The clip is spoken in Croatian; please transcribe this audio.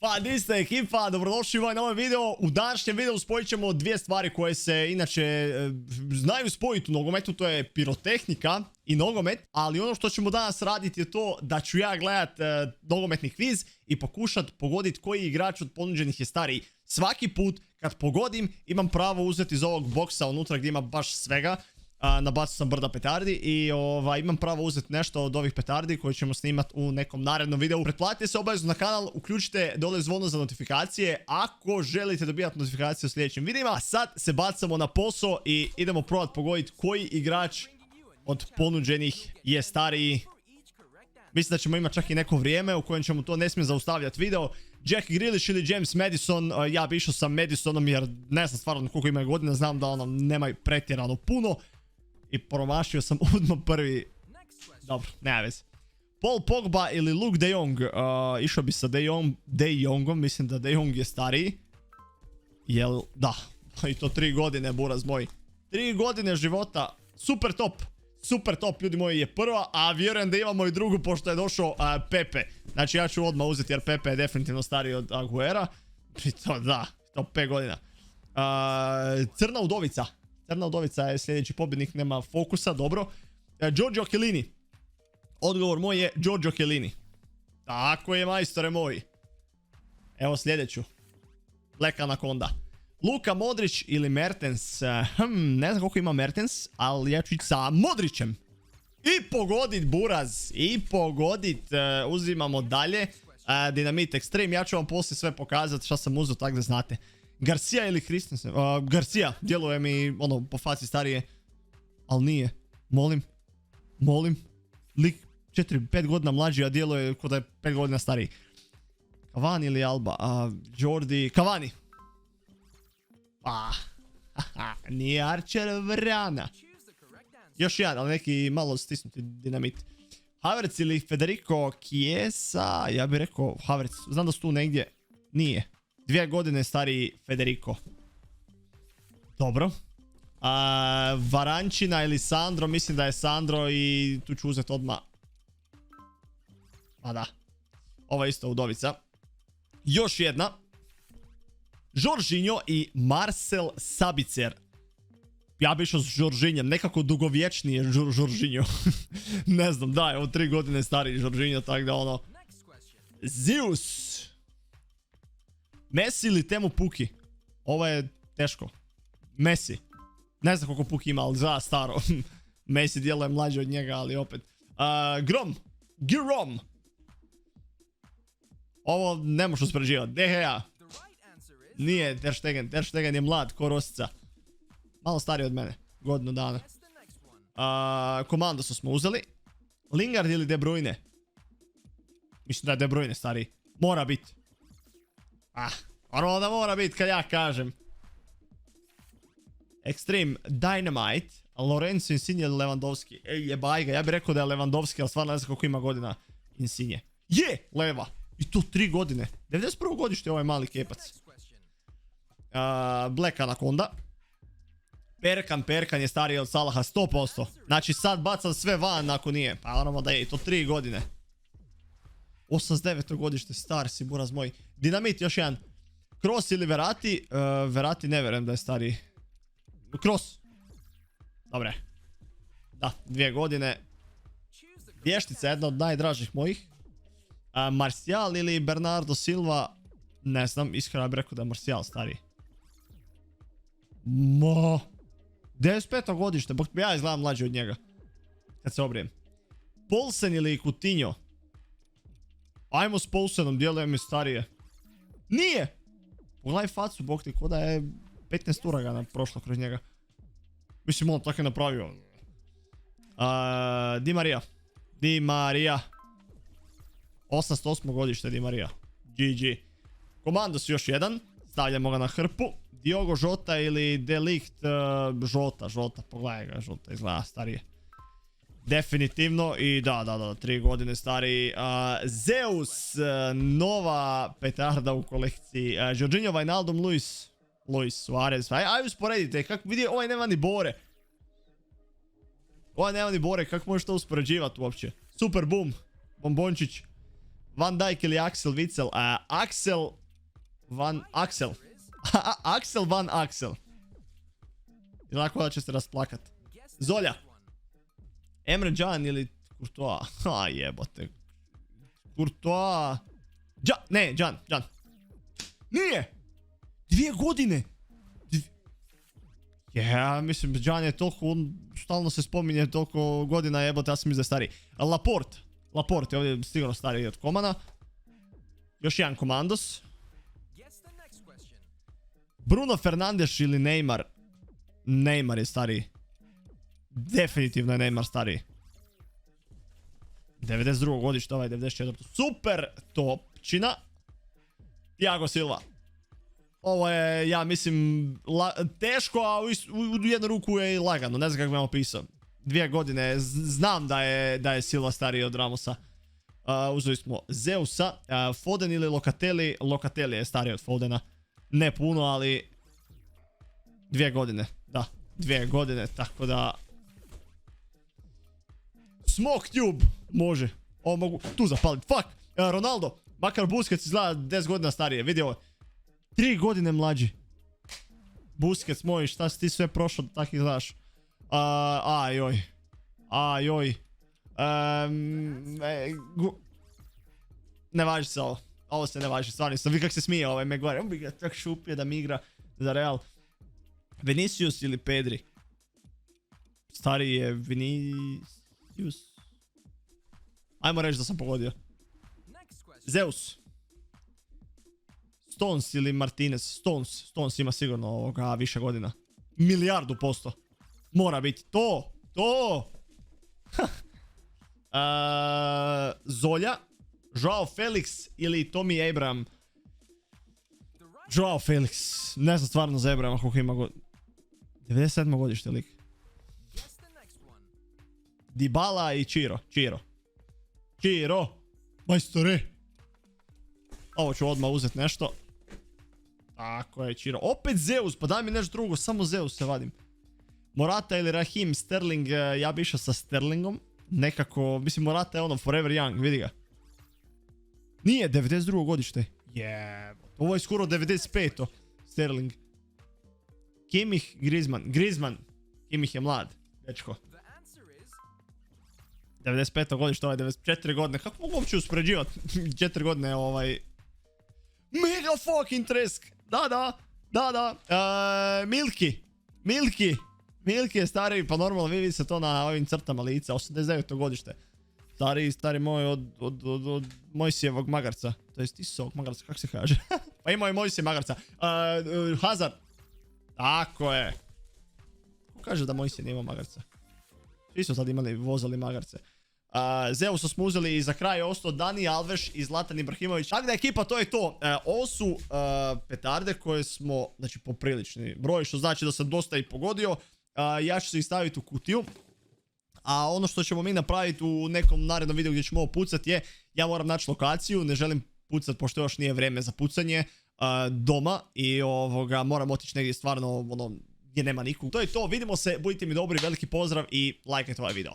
Pa niste ekipa, dobrodošli u ovaj novi video. U današnjem videu spojit ćemo dvije stvari koje se inače znaju spojiti u nogometu, to je pirotehnika i nogomet, ali ono što ćemo danas raditi je to da ću ja gledat nogometni kviz i pokušat pogoditi koji igrač od ponuđenih je stariji. Svaki put kad pogodim imam pravo uzeti iz ovog boksa unutra gdje ima baš svega. Nabacio sam brda petardi i imam pravo uzeti nešto od ovih petardi koje ćemo snimati u nekom narednom videu. Pretplatite se obavezno na kanal, uključite dole zvono za notifikacije ako želite dobivati notifikacije u sljedećim videima. A sad se bacamo na posao i idemo probati pogoditi koji igrač od ponuđenih je stariji. Mislim da ćemo imati čak i neko vrijeme u kojem ćemo to ne smijem zaustavljati video. Jack Grealish ili James Madison, ja bi išao sa Madisonom jer ne znam stvarno koliko ima godina, znam da ono nema pretjerano puno. I promašio sam odmah prvi. Dobro, nema veze. Paul Pogba ili Luke de Jong. Išao bi sa De Jongom. Mislim da De Jong je stariji. Jel, da. I to 3 godine, buraz moj. 3 godine života. Super top. Super top, ljudi moji, je prva. A vjerujem da imamo i drugu pošto je došao Pepe. Znači ja ću odmah uzeti jer Pepe je definitivno stariji od Aguera. I to da. To 5 godina. Crna udovica. Crna udovica je sljedeći pobjednik, nema fokusa, dobro. Giorgio Chiellini. Odgovor moj je Giorgio Chiellini. Tako je, majstore moji. Evo sljedeću. Black Anaconda. Luka Modrić ili Mertens. Ne znam koliko ima Mertens, ali ja ću ići sa Modrićem. I pogodit buraz. I pogodit. Uzimamo dalje. Dynamit Extreme. Ja ću vam poslije sve pokazati šta sam uzeo, tako da znate. Garcia ili Christensen? Garcia, djeluje mi ono po faci starije. Ali nije. Molim. Lik 4-5 godina mlađi, a djeluje kod da je 5 godina stariji. Cavani ili Alba? Jordi... Cavani. Nije Archer Vrana. Još jedan, ali neki malo stisnuti dinamit. Havertz ili Federico Chiesa? Ja bih rekao Havertz. Znam da su tu negdje. Nije. 2 godine stariji Federico. Dobro. Varančina ili Sandro. Mislim da je Sandro i tu ću uzeti odmah. Pa da. Ova isto udovica. Još jedna. Jorginho i Marcel Sabitzer. Ja bi išao s Jorginjem. Nekako dugovječniji je Jorginho. Ne znam, da, evo 3 godine stariji Jorginho, tako da ono... Zeus. Messi ili Temu Puki? Ovo je teško. Messi. Ne znam koliko Puki ima, ali za staro. Messi djeluje mlađi od njega, ali opet. Girom. Ovo ne možeš uspoređivati. De Gea. Nije Ter Stegen. Ter Stegen je mlad, ko Rosica. Malo stariji od mene. Godinu dana. Komandosu smo uzeli. Lingard ili De Bruyne? Mislim da je De Bruyne stariji. Mora biti. Ono da mora biti kad ja kažem. Extreme Dynamite. Lorenzo Insigne ili Lewandowski? Jebaj ga, ja bih rekao da je Lewandowski, ali stvarno ne znam koliko ima godina Insigne. Je! Leva! I to 3 godine. 91. godište je ovaj mali kepac. Black Anaconda. Perkan je stariji od Salaha 100%. Znači sad bacam sve van ako nije. Pa naravno da je i to 3 godine. 89. godište, star si, buraz moj. Dinamit, još jedan. Kroos ili Verratti? Verratti ne vjerujem da je stariji. Kroos. Dobre. Da, 2 godine. Vještica, jedna od najdražih mojih. Martial ili Bernardo Silva? Ne znam, iskreno bih rekao da je Martial stariji. 95. godište, ja izgledam mlađi od njega. Kad se obrijem. Poulsen ili Coutinho? Ajmo s Poulsenom, djeluje mi starije. Nije! Pogledaj facu, bok ti, ko da je 15 uragana prošlo kroz njega. Mislim, on tako je napravio. Di Maria. 808. godište Di Maria. GG. Komandos još jedan. Stavljamo ga na hrpu. Diogo Jota ili De Ligt. Jota. Pogledaj ga, Jota izgleda starije. Definitivno i da, 3 godine stariji. Zeus, nova petarda u kolekciji. Jorginho, Wijnaldum, Luis Suarez. Ajde usporedite, kako vidi, ovaj nema ni bore. Kako možeš to uspoređivati uopće? Super boom, bombončić. Van Dijk ili Axel Witsel? Axel Van Axel. Axel Van Axel. I lako da će se rasplakat. Zolja. Emre Can ili Courtois? Ha jebote. Courtois. Ne, Can. Nije! 2 godine! Ja, mislim, Can je toliko, stalno se spominje toliko godina, jebote, ja sam mislim da je stariji. Laporte je ovdje sigurno stariji od Komana. Još jedan Komandos. Bruno Fernandes ili Neymar? Neymar je stariji. Definitivno je Neymar stariji. 92. godište, ovaj 94. Super topčina. Thiago Silva. Ovo je, ja mislim, teško, a u jednu ruku je i lagano. Ne znam kako bi vam opisao. 2 godine, znam da je Silva stariji od Ramosa. Uzeli smo Zeusa. Foden ili Locatelli? Locatelli je stariji od Fodena. Ne puno, ali 2 godine. Da, 2 godine, tako da... Smoke Tube! Može. Ovo mogu tu zapaliti. Fuck! Ronaldo! Makar Busquets izgleda 10 godina starije. Vidi ovo. 3 godine mlađi. Busquets moj, šta si ti sve prošao da tak izgledaš? Ajoj. Ne važi se ovo. Ovo se ne važi, stvarno sam. Vi kak se smije ovaj me gore. On bi ga tak šupio da mi igra za Real. Vinicius ili Pedri? Stariji je Vinicius. Ajmo reći da sam pogodio. Zeus. Stones ili Martinez? Stones ima sigurno ovoga više godina. 1.000.000%. Mora biti to. Zolja. Joao Felix ili Tommy Abraham? Joao Felix. Ne znam stvarno za Abrahama koliko ima 97. godište lik. Dybala i Čiro. Majstore. Ovo ću odmah uzeti nešto. Tako je, Čiro. Opet Zeus, pa daj mi nešto drugo, samo Zeus se vadim. Morata ili Raheem Sterling, ja bi išao sa Sterlingom. Nekako, mislim Morata je ono forever young, vidi ga. Nije, 92. godište. Ovo je skoro 95. Sterling. Kimmich, Griezmann. Kimmich je mlad, dečko. 95. godište, ovaj 94 godine. Kako mogu uopće uspoređivati? 4 godine ovaj... Mega fucking tresk. Da. Milky je stariji, pa normalno vi vidite to na ovim crtama lica. 89. godište. Stari moj od Mojsijevog magarca. To jest Isovog magarca, kako se kaže? Pa imao je Mojsijev magarca. Hazard. Tako je. Ko kaže da Mojsije nije imao magarca? Svi su sad vozali magarce. Zeusa smo uzeli i za kraj je ostao Dani Alves i Zlatan Ibrahimović. Tako da ekipa, to je to. Ovo su petarde koje smo, znači poprilični broj, što znači da sam dosta i pogodio. Ja ću se ih staviti u kutiju. A ono što ćemo mi napraviti u nekom narednom videu gdje ćemo ovo pucati je, ja moram naći lokaciju, ne želim pucati pošto još nije vrijeme za pucanje doma i moram otići negdje stvarno gdje nema nikog. To je to, vidimo se, budite mi dobri, veliki pozdrav i lajkajte ovaj video.